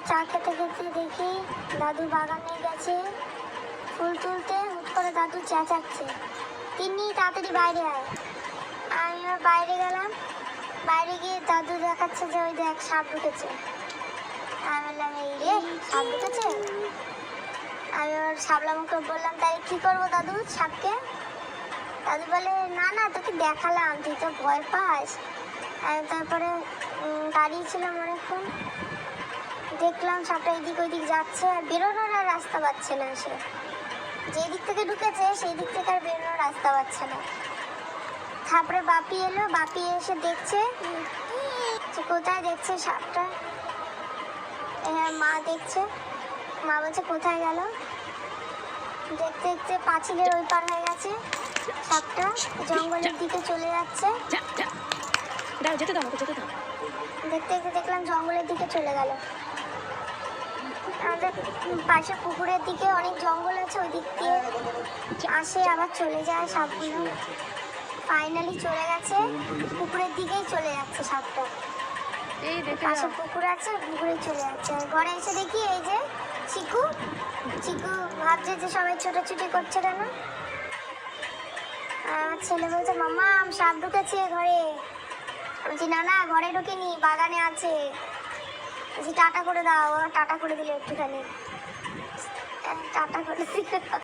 চা খেতে খেতে দেখি দাদু বাগানে গেছে ফুল তুলতে। হুট করে দাদু চেঁচাচ্ছে, তিনি তাড়াতাড়ি বাইরে আয়। আমি এবার বাইরে গেলাম। বাইরে গিয়ে দাদু দেখাচ্ছে যে ওই দেখ সাপ ঢুকেছে। আমি বললাম এই রে সাপ ঢুকেছে। আমি ওর শাবলা মুখে বললাম তাই কী করবো দাদু সাপকে? দাদু বলে না না তোকে দেখালাম, তুই তো ভয় পাস। তারপরে দাঁড়িয়েছিলাম অনেকক্ষণ, দেখলাম সাপটা এদিক ওইদিক যাচ্ছে, আর বেরোনোর আর রাস্তা পাচ্ছে না। সে যে দিক থেকে ঢুকেছে সেই দিক থেকে আর বেরোনোর রাস্তা পাচ্ছে না। তারপরে বাপি এলো, বাপি এসে দেখছে কোথায়, দেখছে সাপটা। হ্যাঁ মা দেখছে, মা বলছে কোথায় গেল। দেখতে দেখতে পাঁচিলের ওই পার হয়ে গেছে সাপটা, জঙ্গলের দিকে চলে যাচ্ছে। দেখতে দেখতে দেখলাম জঙ্গলের দিকে চলে গেল। আমাদের পাশে পুকুরের দিকে অনেক জঙ্গল আছে, ওই দিক দিয়ে আসে আবার চলে যায় সাপগুলো। ফাইনালি চলে গেছে, পুকুরের দিকেই চলে যাচ্ছে সাপটা। পাশে পুকুর আছে, পুকুরে চলে যাচ্ছে। ঘরে এসে দেখি এই যে চিকু, চিকু ভাবছে যে সবাই ছোটাছুটি করছে কেন। আমার ছেলে বলছে মামা সাপ ঢুকেছে ঘরে। বলছি না না ঘরে ঢুকেনি, বাগানে আছে। বলছি টাটা করে দাও। টাটা করে দিলে একটুখানি, টাটা করে দিল।